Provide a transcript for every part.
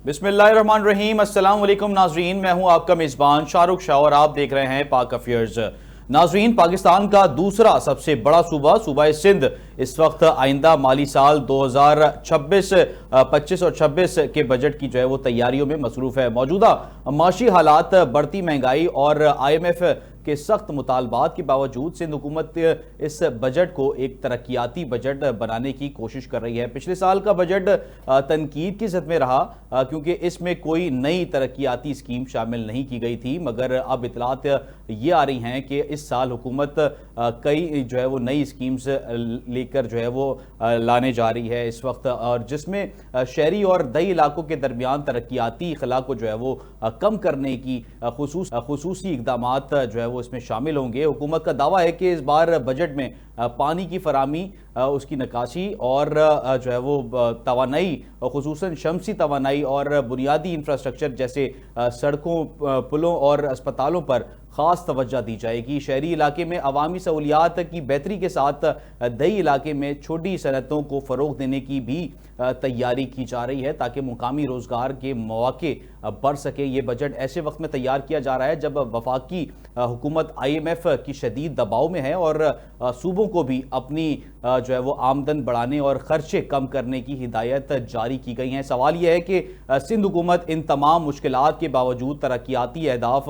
बिस्मिल्लाहिर्रहमानिर्रहीम। अस्सलाम वालेकुम नाजरीन, मैं हूं आपका मेज़बान शाहरुख शाह और आप देख रहे हैं पाक अफेयर्स। नाजरीन, पाकिस्तान का दूसरा सबसे बड़ा सूबा सिंध इस वक्त आइंदा माली साल 2026 25 और 26 के बजट की जो है वो तैयारियों में मसरूफ है। मौजूदा माशी हालात, बढ़ती महंगाई और IMF के सख्त मुतालबात के बावजूद सिंध हुकूमत इस बजट को एक तरक्याती बजट बनाने की कोशिश कर रही है। पिछले साल का बजट तनकीद की ज़द में रहा क्योंकि इसमें कोई नई तरक्याती स्कीम शामिल नहीं की गई थी, मगर अब इतलात ये आ रही हैं कि इस साल हुकूमत कई जो है वो नई स्कीम्स लेकर जो है वो लाने जा रही है इस वक्त, और जिसमें शहरी और दही इलाकों के दरमियान तरक्याती इखला को जो है वो कम करने की खसूसी इकदाम जो है वो इसमें शामिल होंगे। हुकूमत का दावा है कि इस बार बजट में पानी की फरामी, उसकी नकाशी और जो है वो तवानाई, खुसूसन शमसी तवानाई और बुनियादी इंफ्रास्ट्रक्चर जैसे सड़कों, पुलों और अस्पतालों पर ख़ास तवज्जो दी जाएगी। शहरी इलाके में अवामी सहूलियात की बेहतरी के साथ दही इलाके में छोटी सनतों को फ़रोग़ देने की भी तैयारी की जा रही है ताकि मुकामी रोज़गार के मौके बढ़ सके। ये बजट ऐसे वक्त में तैयार किया जा रहा है जब वफाकी हुकूमत IMF की शदीद दबाव में है और सूबों को भी अपनी जो है वो आमदन बढ़ाने और खर्चे कम करने की हिदायत जारी की गई हैं। सवाल यह है कि सिंध हुकूमत इन तमाम मुश्किलात के बावजूद तरक्याती अहदाफ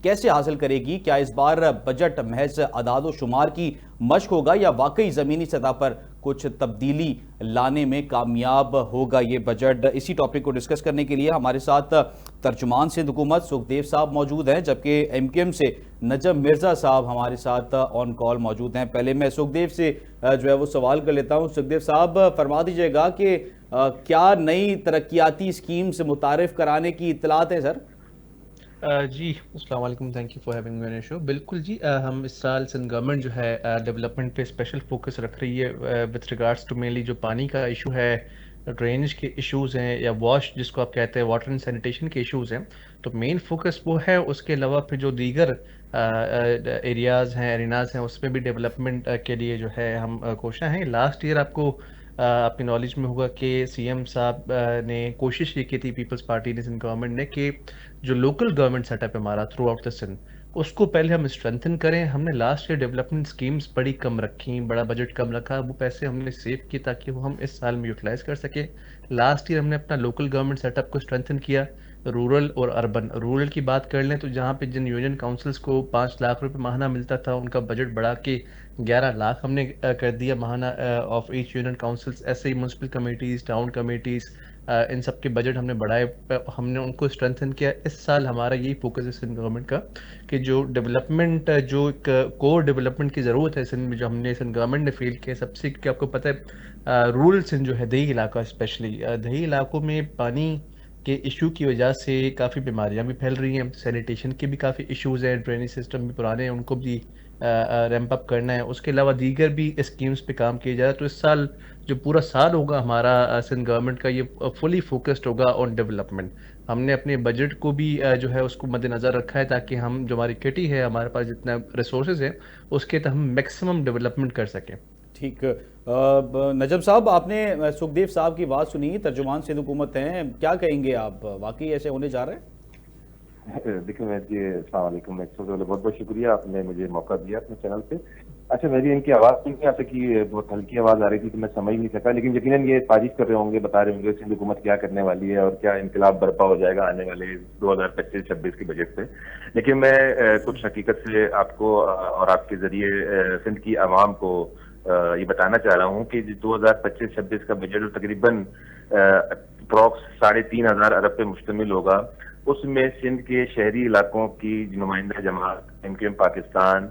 कैसे हासिल करेगी? क्या इस बार बजट महज अदाद शुमार की मशक होगा या वाकई ज़मीनी सतह पर कुछ तब्दीली लाने में कामयाब होगा ये बजट? इसी टॉपिक को डिस्कस करने के लिए हमारे साथ तर्जुमान सिंध हुकूमत सुखदेव साहब मौजूद हैं, जबकि MKM से नजम मिर्ज़ा साहब हमारे साथ ऑन कॉल मौजूद हैं। पहले मैं सुखदेव से जो है वो सवाल कर लेता हूँ। सुखदेव साहब, फरमा दीजिएगा कि क्या नई तरक्याती स्कीम से मुतारिफ कराने की इत्तलात है सर? जी अस्सलाम वालेकुम, thank you for having me on show. बिल्कुल जी, हम इस साल सिंध गवर्नमेंट जो है डेवलपमेंट पे स्पेशल फोकस रख रही है विथ रिगार्ड्स टू मेनली जो पानी का इशू है, ड्रेनेज के इश्यूज़ हैं या वॉश जिसको आप कहते हैं, वाटर एंड सैनिटेशन के इश्यूज़ हैं। तो मेन फोकस वो है। उसके अलावा फिर जो दीगर एरियाज़ हैं, एरिनाज हैं, उसमें भी डेवलपमेंट के लिए जो है हम कोशिश हैं। लास्ट ईयर आपको आपकी नॉलेज में होगा कि CM साहब ने कोशिश ये की थी, पीपल्स पार्टी ने, सिंध गवर्नमेंट ने, कि जो लोकल गवर्नमेंट सेटअप है हमारा थ्रू आउट द सिंध, उसको पहले हम स्ट्रेंथन करें। हमने लास्ट ईयर डेवलपमेंट स्कीम्स बड़ी कम रखी, बड़ा बजट कम रखा, वो पैसे हमने सेव किए ताकि वो हम इस साल में यूटिलाइज कर सके। लास्ट ईयर हमने अपना लोकल गवर्नमेंट सेटअप को स्ट्रेंथन किया। रूरल और अर्बन, रूरल की बात कर लें तो जहाँ पे जिन यूनियन काउंसिल्स को 5 लाख रुपए माहाना मिलता था, उनका बजट बढ़ा के 11 लाख हमने कर दिया माहाना ऑफ ईच यूनियन काउंसिल्स। ऐसे ही म्यूनसिपल कमेटीज़, टाउन कमेटीज़, इन सब के बजट हमने बढ़ाए, हमने उनको स्ट्रेंथन किया। इस साल हमारा यही फोकस है सिंध गवर्नमेंट का कि जो डेवलपमेंट, जो एक कोर डेवलपमेंट की ज़रूरत है सिंध में, जो हमने सिंध गवर्नमेंट ने फील किया सबसे, कि आपको पता है रूरल सिंध जो है, दही इलाका स्पेशली, दही इलाकों में पानी के इशू की वजह से काफ़ी बीमारियां भी फैल रही हैं, सैनिटेशन के भी काफ़ी इश्यूज हैं, ड्रेनेज सिस्टम भी पुराने हैं, उनको भी रैंप अप करना है। उसके अलावा दीगर भी स्कीम्स पे काम किया जा रहा है। तो इस साल जो पूरा साल होगा हमारा सिंध गवर्नमेंट का, ये फुली फोकस्ड होगा ऑन डेवलपमेंट। हमने अपने बजट को भी जो है उसको मद्देनज़र रखा है ताकि हम, जो हमारी किटी है, हमारे पास जितना रिसोर्सेज है, उसके तहत हम मैक्सिमम डेवलपमेंट कर सकें। ठीक। नजम साहब, आपने सुखदेव साहब की बात सुनी, तर्जुमान सिंध हुकूमत हैं, क्या कहेंगे आप? वाकई ऐसे होने जा रहे हैं? देखिए मैं जी, अस्सलाम वालेकुम। बहुत बहुत शुक्रिया, आपने मुझे मौका दिया अपने चैनल पे। अच्छा, मेरी इनकी आवाज़ सुन के आपसे कि बहुत हल्की आवाज़ आ रही थी तो मैं समझ नहीं सका, लेकिन यकीनन ये तारीफ कर रहे होंगे, बता रहे होंगे सिंध हुकूमत क्या करने वाली है और क्या इनकलाब बर्पा हो जाएगा आने वाले 2025-26 के बजट से। लेकिन मैं कुछ हकीकत से आपको और आपके जरिए सिंध की आवाम को ये बताना चाह रहा हूँ कि 2025-26 का बजट तकरीबन अप्रॉक्स 3,500 अरब पे मुश्तमिल होगा। उसमें सिंध के शहरी इलाकों की नुमाइंदा जमात MKM पाकिस्तान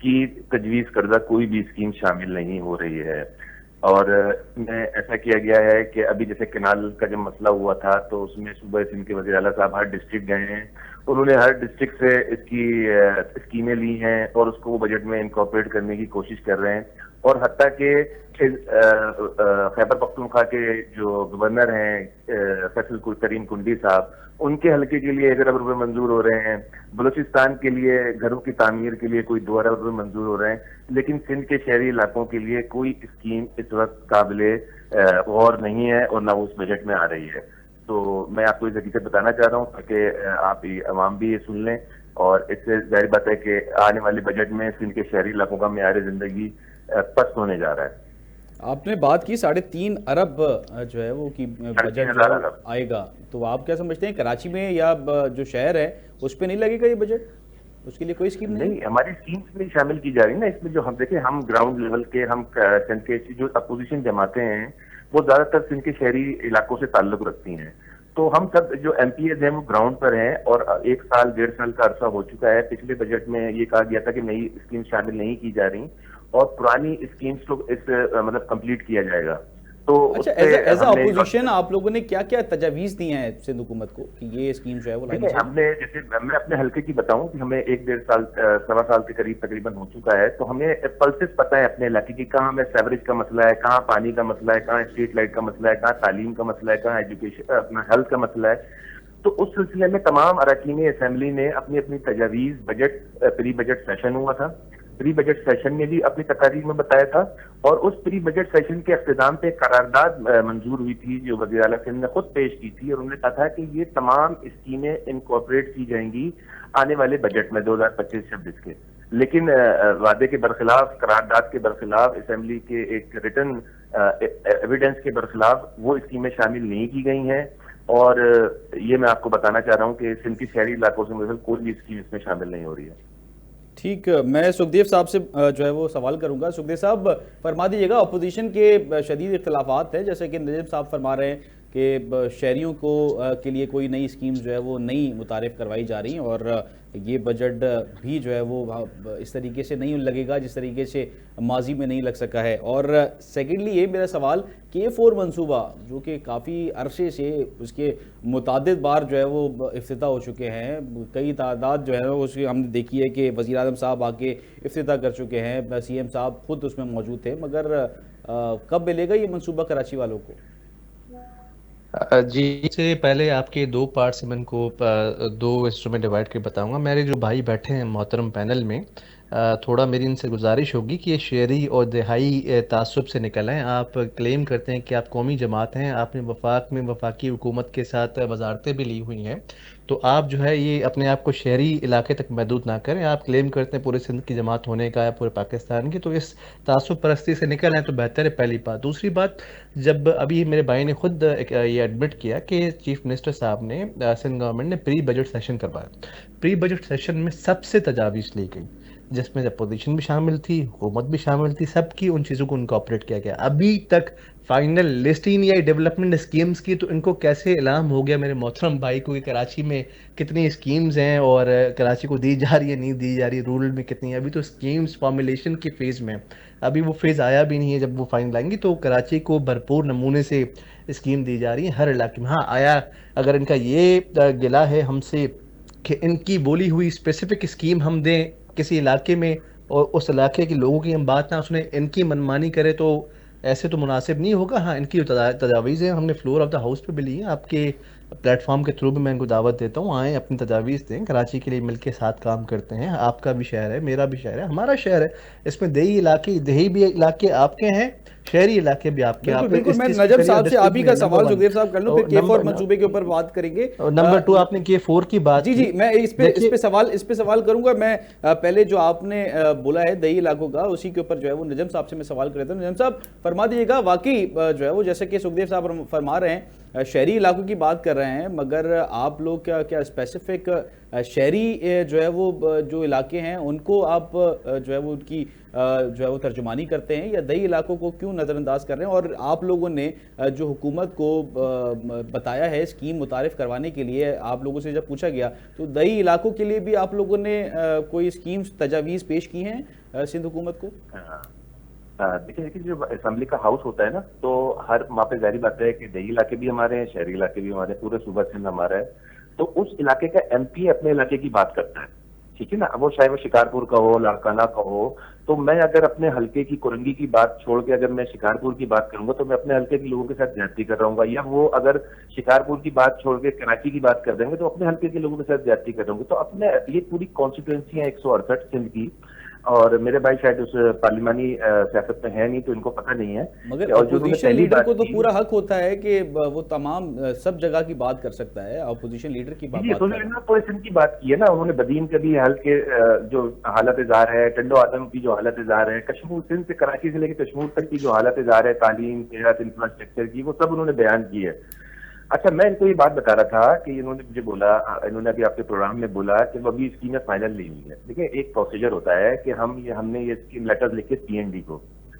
की तजवीज़ करदा कोई भी स्कीम शामिल नहीं हो रही है। और में ऐसा किया गया है कि अभी जैसे केनाल का जब मसला हुआ था तो उसमें सूबा सिंध के वज़ीर आला साहब हर डिस्ट्रिक्ट गए हैं, उन्होंने हर डिस्ट्रिक्ट से इसकी स्कीमें ली हैं और उसको वो बजट में इनकॉर्पोरेट करने की कोशिश कर रहे हैं। और हत्ता के खैबर पख्तूनख्वा के जो गवर्नर हैं फैसल करीम कुंडी साहब, उनके हल्के के लिए 1 अरब रुपए मंजूर हो रहे हैं। बलूचिस्तान के लिए घरों की तामीर के लिए कोई 2 अरब रुपए मंजूर हो रहे हैं। लेकिन सिंध के शहरी इलाकों के लिए कोई स्कीम इस वक्त काबिले गौर नहीं है और ना उस बजट में आ रही है। तो मैं आपको इस हकीकत बताना चाह रहा हूँ ताकि आप अवाम भी ये सुन लें, और इससे जाहिर बात है कि आने वाले बजट में सिंध के शहरी इलाकों का मेयार जिंदगी पस्त होने जा रहा है। आपने बात की 3.5 अरब जो है वो की बजट जो 3,500 है अरब। आएगा, तो आप क्या समझते हैं कराची में या जो शहर है उस पर नहीं लगेगा ये बजट? उसके लिए कोई स्कीम नहीं? नहीं, हमारी स्कीम्स में शामिल की जा रही है ना इसमें। जो हम देखें, हम ग्राउंड लेवल के, हम सिंध के जो अपोजिशन जमातें हैं वो ज्यादातर सिंध के शहरी इलाकों से ताल्लुक रखती हैं। तो हम सब जो एमपीएज हैं वो ग्राउंड पर हैं, और 1 साल 1.5 साल का अरसा हो चुका है। पिछले बजट में ये कहा गया था कि नई स्कीम शामिल नहीं की जा रही और पुरानी स्कीम्स को इस मतलब कंप्लीट किया जाएगा। तो अच्छा, उसपे एज हमने अपोजिशन आप लोगों ने क्या क्या तजावीज दी हैं सिंध हुकूमत को कि ये स्कीम जो है वो लानी देखिए, चाहिए? हमने, जैसे मैं अपने हल्के की बताऊं कि हमें 1 1.5 साल 1.25 साल के करीब तकरीबन हो चुका है, तो हमें पल्सेस पता है अपने इलाके की, कहाँ हमें सेवरेज का मसला है, कहाँ पानी का मसला है, कहाँ स्ट्रीट लाइट का मसला है, कहाँ तालीम का मसला है, कहाँ एजुकेशन अपना हेल्थ का मसला है। तो उस सिलसिले में तमाम अरकान असेंबली ने अपनी अपनी तजावीज, बजट प्री बजट सेशन हुआ था, प्री बजट सेशन में भी अपनी तकारीर में बताया था, और उस प्री बजट सेशन के अख्तिताम पे करारदाद मंजूर हुई थी जो वज़ीर आला सिंध ने खुद पेश की थी, और उन्होंने कहा था कि ये तमाम स्कीमें इनकॉर्पोरेट की जाएंगी आने वाले बजट में 2025-26 के। लेकिन वादे के बरखिलाफ, करारदाद के बरखिलाफ, असेंबली के एक रिटर्न एविडेंस के बरखिलाफ वो स्कीमें शामिल नहीं की गई हैं। और ये मैं आपको बताना चाह रहा हूँ कि सिंध के शहरी इलाकों से मतलब कोई भी स्कीम इसमें शामिल नहीं हो रही है। ठीक, मैं सुखदेव साहब से जो है वो सवाल करूंगा। सुखदेव साहब, फरमा दीजिएगा, अपोजिशन के शदीद इख्तलाफात है, जैसे कि नजीम साहब फरमा रहे हैं कि शहरियों को के लिए कोई नई स्कीम जो है वो नई मुतारिफ करवाई जा रही हैं, और ये बजट भी जो है वो इस तरीके से नहीं लगेगा जिस तरीके से माजी में नहीं लग सका है। और सेकेंडली ये मेरा सवाल, K4 मंसूबा जो कि काफ़ी अरसे से उसके मुतादिद बार जो है वो इफ्तिताह हो चुके हैं, कई तादाद जो है वो उसकी हमने देखी है कि वज़ीर आज़म साहब आके इफ्तिताह कर चुके हैं, CM साहब खुद उसमें मौजूद थे, मगर कब मिलेगा ये मंसूबा कराची वालों को? जी, से पहले आपके दो पार्ट्स में इनको दो हिस्सों में डिवाइड कर बताऊंगा। मेरे जो भाई बैठे हैं मोहतरम पैनल में, थोड़ा मेरी इनसे गुजारिश होगी कि ये शहरी और दिहाई तासुब से निकल आएँ। आप क्लेम करते हैं कि आप कौमी जमात हैं, आपने वफाक में वफाकी हुकूमत के साथ वजारतें भी ली हुई हैं, तो आप जो है ये अपने आप को शहरी इलाके तक महदूद ना करें। आप क्लेम करते हैं पूरे सिंध की जमात होने का या पूरे पाकिस्तान की, तो इस तासुब परस्ती से निकल आए तो बेहतर है। पहली बात। दूसरी बात, जब अभी मेरे भाई ने खुद ये एडमिट किया कि चीफ मिनिस्टर साहब ने, सिंध गवर्नमेंट ने प्री बजट सेशन करवाया। प्री बजट सेशन में सबसे तजावीज़ ली गई, जिसमें अपोजिशन भी शामिल थी, हुकूमत भी शामिल थी, सबकी उन चीज़ों को इनकॉर्पोरेट किया गया। अभी तक फाइनल लिस्ट ही नहीं आई डेवलपमेंट स्कीम्स की, तो इनको कैसे इलाम हो गया मेरे मोहतरम भाई को कि कराची में कितनी स्कीम्स हैं और कराची को दी जा रही है, नहीं दी जा रही, रूरल में कितनी है। अभी तो स्कीम्स फॉर्मुलेशन के फेज़ में, अभी वो फेज़ आया भी नहीं है। जब वो फाइनल आएंगी तो कराची को भरपूर नमूने से स्कीम दी जा रही है हर इलाके में। हाँ, आया अगर इनका ये गिला है हमसे कि इनकी बोली हुई स्पेसिफिक स्कीम हम दें किसी इलाके में और उस इलाके के लोगों की हम बात ना सुने, इनकी मनमानी करे, तो ऐसे तो मुनासिब नहीं होगा। हाँ, इनकी तजावीज़ हैं, हमने फ्लोर ऑफ द हाउस पे भी ली है, आपके प्लेटफॉर्म के थ्रू भी मैं इनको दावत देता हूँ, आएँ अपनी तजावीज़ दें, कराची के लिए मिलके साथ काम करते हैं। आपका भी शहर है, मेरा भी शहर है, हमारा शहर है, इसमें देही भी इलाके आपके हैं, शहरी इलाके भी आपके। बिल्कुल आपने बिल्कुल, इस मैं चीज़ की नजब करी साहब से आप ही का सवाल नंबर सुखदेव साहब कर लूं, फिर वन K4 मंसूबे के ऊपर बात करेंगे। नंबर टू, आपने K4 की बात जी जी, की। मैं इस पे सवाल करूंगा। मैं पहले जो आपने बोला है दही इलाकों का, उसी के ऊपर जो है वो नजम साहब से मैं सवाल कर रहा था। नजम साहब, फरमा दीजिएगा, वाकई जो है वो जैसे कि सुखदेव साहब फरमा रहे हैं, शहरी इलाकों की बात कर रहे हैं, मगर आप लोग क्या क्या स्पेसिफिक शहरी जो है वो जो इलाके हैं उनको आप जो है वो उनकी जो है वो तर्जुमानी करते हैं, या दही इलाकों को क्यों नज़रअंदाज कर रहे हैं? और आप लोगों ने जो हुकूमत को बताया है स्कीम मुतारिफ करवाने के लिए, आप लोगों से जब पूछा गया तो दही इलाकों के लिए भी आप लोगों ने कोई स्कीम्स तजावीज़ पेश की हैं सिंध हुकूमत को? देखिए, जो असेंबली का हाउस होता है ना, तो हर वहाँ पे जारी बात है कि दही इलाके भी हमारे हैं, शहरी इलाके भी हमारे, पूरे सूबा सिंध हमारा है। तो उस इलाके का एमपी अपने इलाके की बात करता है, ठीक है ना, वो चाहे वो शिकारपुर का हो, लाड़काना का हो। तो मैं अगर अपने हल्के की कुरंगी की बात छोड़ के अगर मैं शिकारपुर की बात करूंगा तो मैं अपने हल्के के लोगों के साथ ज्यादती कर रहा हूँ, या वो अगर शिकारपुर की बात छोड़ के कराची की बात कर देंगे तो अपने हल्के के लोगों के साथ ज्यादती कर रहा हूँ। तो अपने ये पूरी कॉन्स्टिट्यूएंसी है 168 सिंध की, और मेरे भाई शायद उस पार्लिमानी सियासत में है नहीं, तो इनको पता नहीं है। मगर और जो उन्होंने अपोजिशन पहली लीडर बात को तो की, पूरा हक होता है कि वो तमाम सब जगह की बात कर सकता है। अपोजिशन लीडर की बात जी, कर तो रहा है। ने पूरे सिंध की बात की है ना, उन्होंने बदीन के भी हाल के जो हालत जार है, टंडो आदम की जो हालत जार है, कश्मीर सिंध से कराची से लेकर कश्मीर तक की जो हालत जार है, तालीम, सेहत, इंफ्रास्ट्रक्चर की, वो सब उन्होंने बयान की है। अच्छा, मैं इनको ये बात बता रहा था कि इन्होंने मुझे बोला, इन्होंने अभी आपके प्रोग्राम में बोला कि वो अभी स्कीमें फाइनल नहीं हुई है। देखिए, एक प्रोसीजर होता है कि हमने ये स्कीम लेटर लिखे पीएनडी को,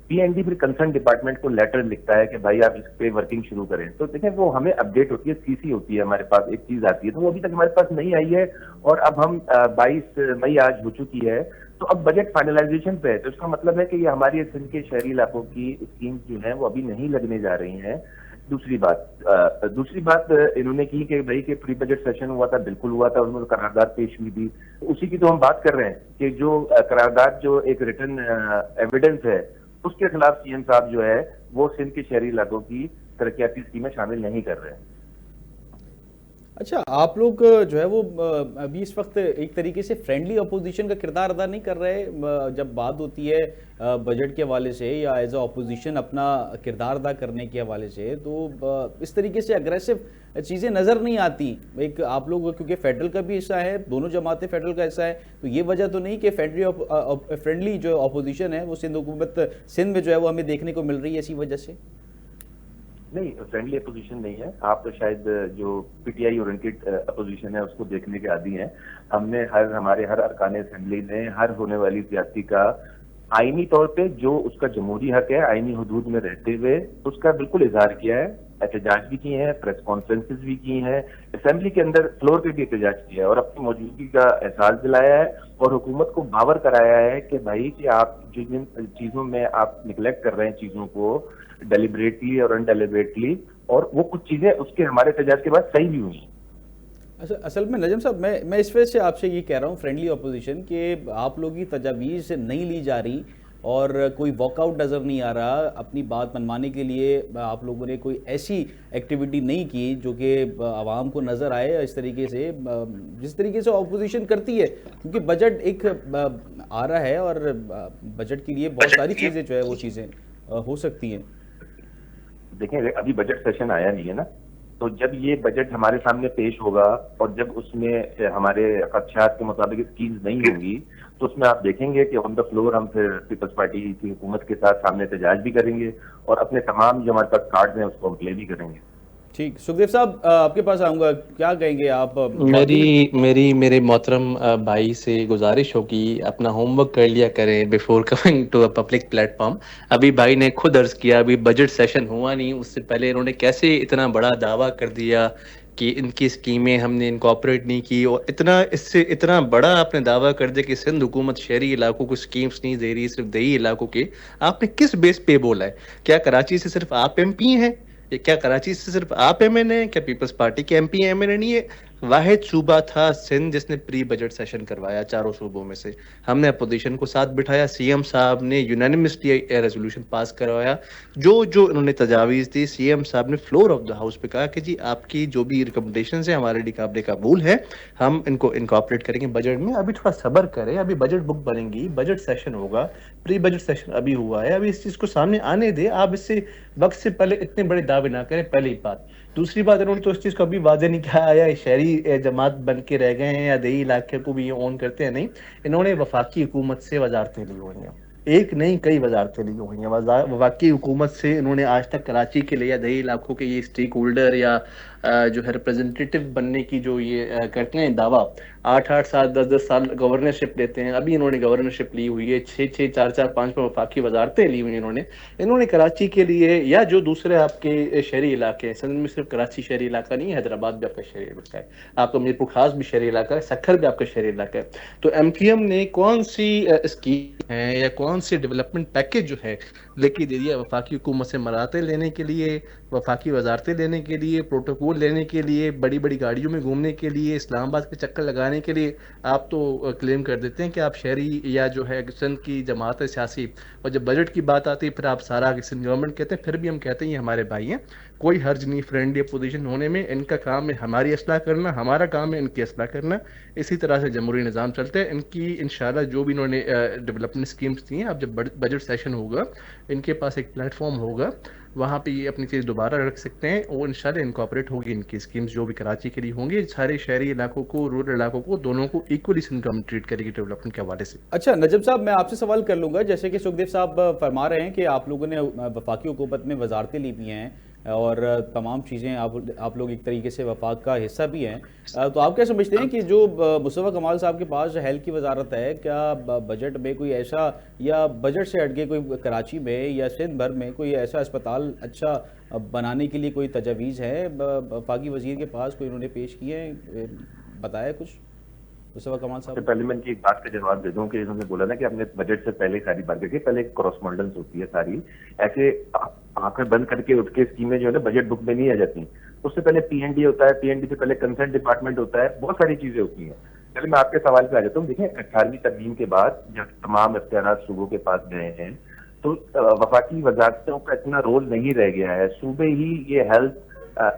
पीएनडी फिर कंसर्न डिपार्टमेंट को लेटर लिखता है कि भाई आप इस पे वर्किंग शुरू करें। तो देखें, वो हमें अपडेट होती है, सीसी होती है, हमारे पास एक चीज आती है, तो वो अभी तक हमारे पास नहीं आई है। और अब हम 22 मई आज हो चुकी है, तो अब बजट फाइनलाइजेशन पे है। तो इसका मतलब है कि ये हमारी सिंध के शहरी इलाकों की स्कीम जो है वो अभी नहीं लगने जा रही हैं। दूसरी बात इन्होंने की कि भाई के प्री बजट सेशन हुआ था, बिल्कुल हुआ था, उन्होंने करारदाद पेश हुई थी, उसी की तो हम बात कर रहे हैं कि जो करारदाद जो एक रिटर्न एविडेंस है, उसके खिलाफ सीएम साहब जो है वो सिंध के शहरी इलाकों की तरक्याती स्कीमें शामिल नहीं कर रहे हैं। अच्छा, आप लोग जो है वो अभी इस वक्त एक तरीके से फ्रेंडली अपोजिशन का किरदार अदा नहीं कर रहे। जब बात होती है बजट के हवाले से या एज अ अपोजिशन अपना किरदार अदा करने के हवाले से, तो इस तरीके से अग्रेसिव चीज़ें नज़र नहीं आती। एक आप लोग क्योंकि फेडरल का भी हिस्सा है, दोनों जमातें फेडरल का हिस्सा है, तो ये वजह तो नहीं कि फ्रेंडली जो अपोजिशन है वो सिंध हुकूमत सिंध में जो है वो हमें देखने को मिल रही है इसी वजह से? नहीं, फ्रेंडली अपोजिशन नहीं है। आप तो शायद जो पीटीआई ओरिएंटेड अपोजिशन है उसको देखने के आदी हैं। हमने हमारे हर अरकान असेंबली ने हर होने वाली ज्यादती का आईनी तौर पे जो उसका जमहूरी हक है, आईनी हदूद में रहते हुए उसका बिल्कुल इजहार किया है। एहतजाज भी किए हैं, प्रेस कॉन्फ्रेंसेस भी की हैं, असेंबली के अंदर फ्लोर पे भी एहतजाज किया है और अपनी मौजूदगी का एहसास दिलाया है और हुकूमत को बावर कराया है कि भाई कि आप जिन चीजों में आप निगलेक्ट कर रहे हैं चीजों को डेलिबरेटली और अनडेलिबरेटली, और वो कुछ चीजें उसके हमारे एहतजाज के बाद सही भी हुई। अच्छा, असल में नजम साहब, मैं इस वजह से आपसे ये कह रहा हूँ फ्रेंडली अपोजिशन कि आप लोगों की तजावीज़ नहीं ली जा रही और कोई वॉकआउट नज़र नहीं आ रहा। अपनी बात मनवाने के लिए आप लोगों ने कोई ऐसी एक्टिविटी नहीं की जो कि आवाम को नज़र आए इस तरीके से, जिस तरीके से अपोजिशन करती है। क्योंकि बजट एक आ रहा है और बजट के लिए बहुत सारी चीज़ें जो है वो चीज़ें हो सकती हैं। देखें, अभी बजट सेशन आया नहीं है ना, तो जब ये बजट हमारे सामने पेश होगा और जब उसमें हमारे खदशात के मुताबिक स्कीम्स नहीं होंगी, तो उसमें आप देखेंगे कि ऑन द फ्लोर हम फिर पीपल्स पार्टी की हुकूमत के साथ सामने एहतजाज भी करेंगे और अपने तमाम जो हमारे पास कार्ड हैं उसको हम प्ले भी करेंगे। ठीक, सुखदेव साहब आपके पास आऊंगा, क्या कहेंगे आप? मेरे मोहतरम भाई से गुजारिश होगी, अपना होमवर्क कर लिया करें before coming to a public platform. अभी भाई ने खुद अर्ज किया, अभी बजट सेशन हुआ नहीं, उससे पहले इन्होंने कैसे इतना बड़ा दावा कर दिया कि इनकी स्कीमें हमने इनकॉर्पोरेट नहीं की, और इससे इतना बड़ा आपने दावा कर दिया कि सिंध हुकूमत शहरी इलाकों को स्कीम्स नहीं दे रही, सिर्फ देही इलाकों के। आपने किस बेस पे बोला है? क्या कराची से सिर्फ आप एमपी हैं? ये क्या कराची से सिर्फ आप एमएन है? क्या पीपल्स पार्टी के एमपी एमएन नहीं है? वाहिद सूबा था सिंध जिसने प्री बजट सेशन करवाया, चारों सूबों में से हमने अपोजिशन को साथ बिठाया, सीएम साहब ने यूनानिमसली रेजोल्यूशन पास करवाया। जो जो उन्होंने तजावीज़ दी, सीएम साहब ने फ्लोर ऑफ द हाउस पे कहा कि जी आपकी जो भी रिकमेंडेशन है हमारे लिए काबिल कबूल है, हम इनको इनकॉर्पोरेट करेंगे बजट में। अभी थोड़ा सब्र करें, अभी बजट बुक बनेगी, बजट सेशन होगा, प्री बजट सेशन अभी हुआ है, अभी इस चीज़ को सामने आने दे। आप इससे वक्त से पहले इतने बड़े दावे ना करें, पहली बात। दूसरी बात, इन्होंने तो इस चीज़ को अभी वादे नहीं किया या शहरी जमात बन के रह गए हैं या देही इलाके को भी ये ऑन करते हैं, नहीं। इन्होंने वफाकी हुकूमत से वजारतें ली हुई हैं, एक नहीं कई वजारतें ली हुई हैं। वफाकी हुकूमत से इन्होंने आज तक कराची के लिए या देही इलाकों के ये स्टेक होल्डर या जो है रिप्रेजेंटेटिव बनने की जो ये करते हैं दावा, 8-8 साल 10-10 साल गवर्नरशिप लेते हैं। अभी इन्होंने गवर्नरशिप ली हुई है, 6-6 4-4 5 वफाकी वजारतें ली हुई हैं इन्होंने कराची के लिए या जो दूसरे आपके शहरी इलाके हैं। सिंध में सिर्फ कराची शहरी इलाका नहीं है, हैदराबाद भी आपका शहरी इलाका है, आपका मीरपुर खास भी शहरी इलाका है, सक्खर भी आपका शहरी इलाका है। तो एमक्यूएम ने कौन सी स्कीम है या कौन सी डेवलपमेंट पैकेज जो है लेके दे दिया वफाकी हुकूमत से? मराते लेने के लिए, वफाकी वजारतें लेने के लिए, प्रोटोकॉल लेने के लिए, बड़ी बड़ी गाड़ियों में घूमने के लिए, इस्लामाबाद के चक्कर लगाने के लिए आप तो क्लेम कर देते हैं कि आप शहरी या जो है सिंध की जमात है सियासी, और जब बजट की बात आती है फिर आप सारा सिंध गवर्नमेंट कहते हैं। फिर भी हम कहते हैं ये हमारे भाई हैं, कोई हर्ज नहीं फ्रेंडली अपोजिशन होने में। इनका काम है हमारी असलाह करना, हमारा काम है इनकी असलाह करना। इसी तरह से जमहूरी निज़ाम चलते हैं। इनकी इंशाल्लाह जो भी इन्होंने डेवलपमेंट स्कीम्स दी हैं, अब जब बजट सेशन होगा इनके पास एक प्लेटफॉर्म होगा, वहाँ पे ये अपनी चीज़ दोबारा रख सकते हैं और इंशाल्लाह इनकॉर्पोरेट होगी इनकी स्कीम्स जो भी कराची के लिए होंगी। सारे शहरी इलाकों को, रूरल इलाकों को, दोनों को इक्वली इनकम ट्रीट करेगी डेवलपमेंट के हवाले से। अच्छा नजम साहब, मैं आपसे सवाल कर लूँगा, जैसे कि सुखदेव साहब फरमा रहे हैं कि आप लोगों ने वफाकी हुकूमत में वजारतें ली भी हैं और तमाम चीज़ें आप लोग एक तरीके से वफाक का हिस्सा भी हैं, तो आप क्या समझते हैं कि जो मुस्तफ़ा कमाल साहब के पास हेल्थ की वजारत है, क्या बजट में कोई ऐसा, या बजट से हटके कोई कराची में या सिंध भर में कोई ऐसा अस्पताल अच्छा बनाने के लिए कोई तजवीज़ है वफाकी वजीर के पास, कोई उन्होंने पेश किए हैं, बताया कुछ मुस्तफ़ा कमाल सबसे साहब? पहले मैं इनकी एक बात का जवाब दे दूं कि इन्होंने बोला ना कि आपने बजट से पहले सारी बात करके पहले करस्पॉन्डेंस होती है सारी, ऐसे आंखें बंद करके उठ के स्कीमें जो है ना बजट बुक में नहीं आ जाती। उससे पहले पीएनडी होता है, पीएनडी से पहले कंसर्न डिपार्टमेंट होता है, बहुत सारी चीजें होती हैं। चलिए मैं आपके सवाल पे आ जाता हूँ। देखिए 18वीं तरमीम के बाद जब तमाम इख्तियार सूबों के पास गए हैं तो वफाकी वजारतों का इतना रोल नहीं रह गया है, सूबे ही ये हेल्थ,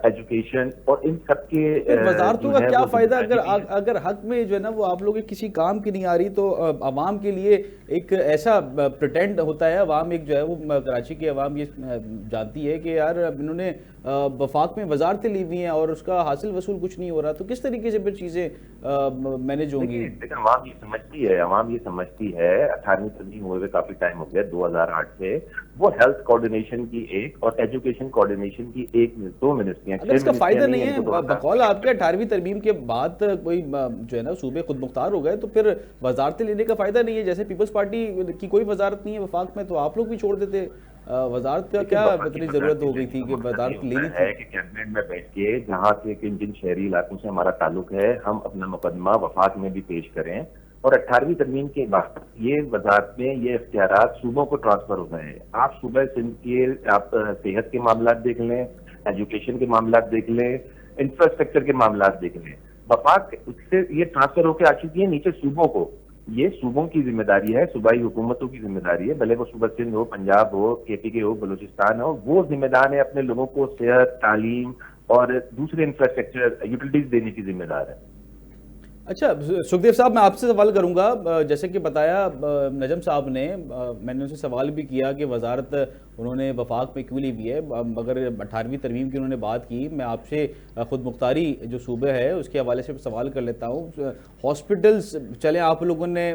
एजुकेशन और इन सब के वजारतों जो का है क्या वो फायदा अगर जिम्मेदारी भी है। अगर हक में जो है ना वो आप लोगों के किसी काम की नहीं आ रही, तो अवाम के लिए एक ऐसा प्रिटेंड होता है, अवाम एक जो है वो कराची की अवाम ये जानती है कि यार अब इन्होंने वफाक में वजारतें ली हुई हैं और उसका हासिल वसूल कुछ नहीं हो रहा, तो किस तरीके से फिर चीज़ें मैनेज होंगी? देखिए अवाम ये समझती है, अवाम ये समझती है, 18वीं तरमीम हुए हुए काफी टाइम हो गया 2008 से, वो हेल्थ कोऑर्डिनेशन की एक और एजुकेशन कोऑर्डिनेशन की एक, दो मिनिस्ट्रियां, अगर इसका फायदा नहीं है, इनको बकौल आपके 18वीं तरमीम के बाद कोई जो है ना सूबे खुद मुख्तार हो गए, तो फिर वजारतें लेने का फायदा नहीं है। जैसे पीपल्स पार्टी की कोई वजारत नहीं है वफाक में, तो आप लोग भी छोड़ देते। वजारत का क्या इतनी जरूरत हो गई थी कि वजारत लेनी थी? है कि कैबिनेट में बैठ के जहाँ से जिन जिन शहरी इलाकों से हमारा ताल्लुक है हम अपना मुकदमा वफाक में भी पेश करें, और 18वीं तरमीम के बाद ये वजारत में ये इख्तियारात सूबों को ट्रांसफर हो गए हैं। आप सूबे सिंध के आप सेहत के मामला देख लें, एजुकेशन के मामला देख लें, इंफ्रास्ट्रक्चर के मामला देख लें, वफाक से ये ट्रांसफर होकर आ चुकी है नीचे सूबों को। ये सूबों की जिम्मेदारी है, सूबाई हुकूमतों की जिम्मेदारी है, भले वो सूबा सिंध हो, पंजाब हो, केपी के हो, बलूचिस्तान हो, वो जिम्मेदार है अपने लोगों को सेहत, तालीम और दूसरे इंफ्रास्ट्रक्चर यूटिलिटीज देने की जिम्मेदार है। अच्छा सुखदेव साहब, मैं आपसे सवाल करूंगा, जैसे कि बताया नजम साहब ने, मैंने उनसे सवाल भी किया कि वजारत उन्होंने वफाक में क्यों ली हुई है, अगर 18वीं तरमीम की उन्होंने बात की, मैं आपसे खुद मुख्तारी जो सूबे है उसके हवाले से सवाल कर लेता हूँ। हॉस्पिटल्स चले, आप लोगों ने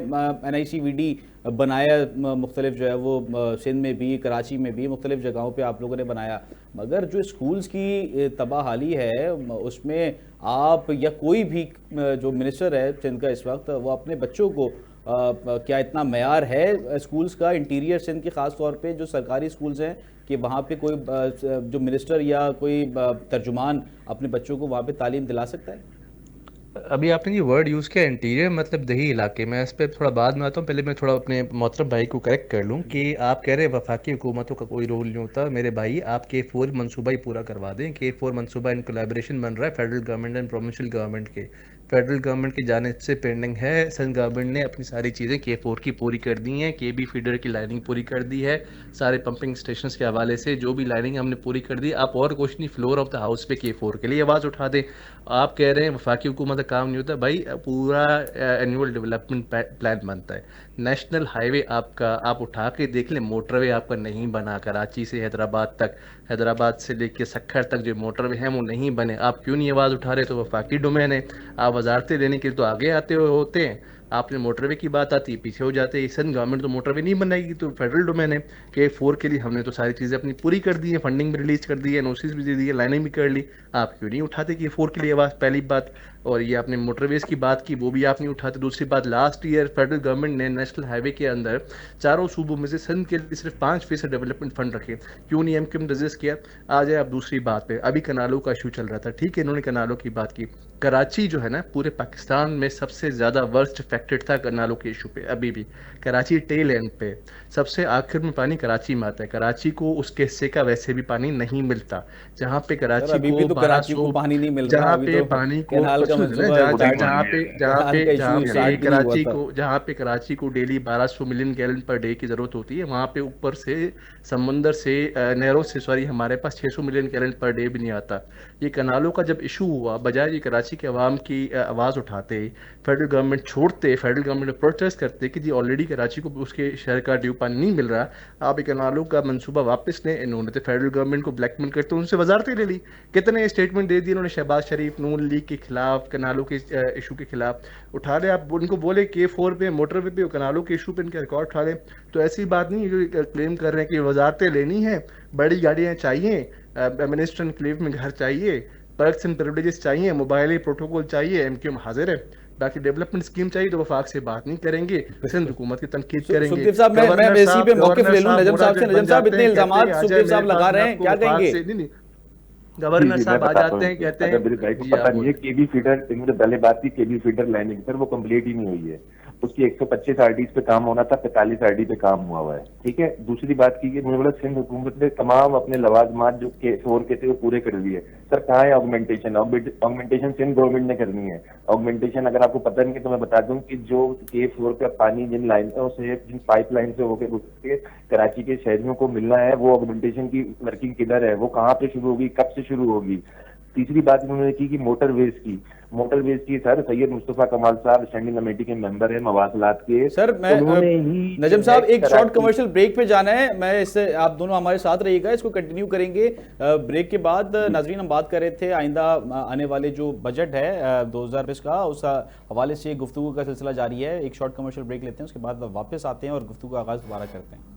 NICVD बनाया, मुख्तलिफ जो है वो सिंध में भी, कराची में भी, मुख्तलिफ जगहों पे आप लोगों ने बनाया, मगर जो स्कूल्स की तबाहाली है उसमें आप या कोई भी जो मिनिस्टर है सिंध का इस वक्त, वो अपने बच्चों को क्या इतना मयार है स्कूल्स का, इंटीरियर सिंध के ख़ास तौर पे जो सरकारी स्कूल्स हैं, कि वहाँ पे कोई जो मिनिस्टर या कोई तर्जुमान अपने बच्चों को वहाँ पे तालीम दिला सकता है? अभी आपने ये वर्ड यूज़ किया इंटीरियर, मतलब दही इलाके में, इस पर थोड़ा बाद में आता हूँ। पहले मैं थोड़ा अपने मोहतरम भाई को करेक्ट कर लूँ कि आप कह रहे हैं वफाकी हुकूमतों का कोई रोल नहीं होता। मेरे भाई आप K4 मनसूबा ही पूरा करवा दें। K4 मनसूबा इन कोलैबोरेशन बन रहा है federal government and provincial government के। फेडरल गवर्नमेंट की जानिब से पेंडिंग है, सेंट्रल गवर्नमेंट ने अपनी सारी चीज़ें K4 की पूरी कर दी हैं। KB फीडर की लाइनिंग पूरी कर दी है, सारे पंपिंग स्टेशन के हवाले से जो भी लाइनिंग हमने पूरी कर दी। आप और कुछ नहीं, फ्लोर ऑफ द हाउस पे K4 के लिए आवाज़ उठा दें। आप कह रहे हैं वफाकी हुकूमत का काम नहीं होता, भाई पूरा एनुअल डेवलपमेंट प्लान बनता है। नेशनल हाईवे आपका आप उठा के देख लें, मोटरवे आपका नहीं बना। कराची से हैदराबाद तक, हैदराबाद से लेके सखर तक जो मोटरवे हैं वो नहीं बने। आप क्यों नहीं आवाज़ उठा रहे? तो वफाकी डोमेन है। आप वजारतें देने के लिए तो आगे आते होते हैं, आपने मोटरवे की बात आती है पीछे हो जाते हैं। सिंध गवर्नमेंट तो मोटरवे नहीं बनाएगी, तो फेडरल डोमेन है। K4 के लिए हमने तो सारी चीज़ें अपनी पूरी कर दी है, फंडिंग भी रिलीज कर दी है, नोटिस भी दे दी है, लाइनिंग भी कर ली। आप क्यों नहीं उठाते K4 के लिए आवाज़? पहली बात। और ये आपने मोटरवेज की बात की, वो भी आप नहीं उठाते। दूसरी बात, लास्ट ईयर फेडरल गवर्नमेंट ने नेशनल हाईवे के अंदर चारों सूबों में से सिंध के लिए सिर्फ 5% डेवलपमेंट फंड रखे। क्यों नहीं MQM रजिस्ट किया? आ जाए आप दूसरी बात पे। अभी कनालों का इशू चल रहा था, ठीक है, इन्होंने कनालों की बात की। कराची जो है ना पूरे पाकिस्तान में सबसे ज़्यादा वर्स्ट अफेक्टेड था नालों के इशू पे। अभी भी कराची टेल एंड पे सबसे आखिर में पानी कराची में आता है। कराची को उसके हिस्से का वैसे भी पानी नहीं मिलता, जहाँ पे सर कराची अभी भी को तो कराची को 1200, पानी नहीं मिल रहा, जहाँ अभी पे तो पानी को कैनाल का सुन मंसूबा जहाँ स्टार्ट जहाँ नहीं पे है, जहाँ कैनाल पे का जहाँ इशू पे स्टार्ट भी नहीं हुआ कराची था। को जहाँ पे कराची को daily 1200 million gallon per day की जरूरत होती है, वहाँ पे ऊपर से समंदर से नहरों से सॉरी हमारे पास 600 मिलियन गैलन पर डे भी नहीं आता। ये कनालों का जब इशू हुआ, बजाय ये कराची के अवाम की आवाज़ उठाते, फेडरल गवर्नमेंट छोड़ते, फेडरल गवर्नमेंट प्रोटेस्ट करते कि जी ऑलरेडी कराची को उसके शहर का ड्यू पानी नहीं मिल रहा, आप ये कनालों का मंसूबा वापस लें। इन्होंने तो फेडरल गवर्नमेंट को ब्लैकमेल करते उनसे वजारतें ले ली, कितने स्टेटमेंट दे दिए उन्होंने शहबाज शरीफ, नून लीग के खिलाफ, कनालों के इशू के खिलाफ उठा ले। आप उनको बोले K4 पे मोटरवे पे कनालों के इशू पे इनका रिकॉर्ड उठा ले। तो ऐसी बात नहीं है जो क्लेम कर रहे हैं कि वजारतें लेनी है, बड़ी गाड़ियाँ चाहिए, मिनिस्टर इनक्लेव में घर चाहिए, पर्क्स एंड प्रिविलेजेस चाहिए, मोबाइल प्रोटोकॉल चाहिए, MQM हाजिर है। बाकी डेवलपमेंट स्कीम चाहिए तो वफाक से बात नहीं करेंगे, सिंध हुकूमत की तनकीद करेंगे। सुखदेव साहब, मैं इसी पे मौकिफ ले लूं नजम साहब से। नजम साहब, इतने इल्जामात सुखदेव साहब लगा रहे हैं, क्या कहेंगे? नहीं, जी गवर्नर जी, मैं साहब आ बताता जाते हूँ। हैं, कहते अगर हैं मेरे भाई को जी पता आप नहीं है, केबी फीडर, मुझे पहले बात की केबी फीडर लाइनिंग सर वो कंप्लीट ही नहीं हुई है। उसकी 125 आरडीज पे काम होना था, 45 आरडी पे काम हुआ है। ठीक है, दूसरी बात की मुझे बोला सिंध हुकूमत ने तमाम अपने लवाजमात जो K4 के थे वो पूरे कर दिए। सर कहाँ है ऑगमेंटेशन? ऑगमेंटेशन सिंध गवर्नमेंट ने करनी है। ऑगमेंटेशन अगर आपको पता नहीं है तो मैं बता दूं कि जो K4 का पानी जिन लाइन था उसे जिन पाइपलाइन से होकर के कराची के शहरियों को मिलना है, वो ऑगमेंटेशन की वर्किंग किधर है, वो कहाँ पे शुरू होगी, कब से शुरू होगी। तीसरी बात इन्होंने की मोटरवेज की सर सैयद मुस्तफा कमाल साहब स्टैंडिंग कमेटी के मेंबर है मवासलात के। सर मैं उन्होंने ही नजम साहब एक शॉर्ट कराची- कमर्शियल ब्रेक पे जाना है, मैं इससे आप दोनों हमारे साथ रहिएगा, इसको कंटिन्यू करेंगे ब्रेक के बाद। नाजरीन, हम बात कर रहे थे आइंदा आने वाले जो बजट है 2020 का, उस हवाले से गुफ्तगू का सिलसिला जारी है। एक शॉर्ट कमर्शियल ब्रेक लेते हैं, उसके बाद वापस आते हैं और गुफ्तगू का आगाज दोबारा करते हैं।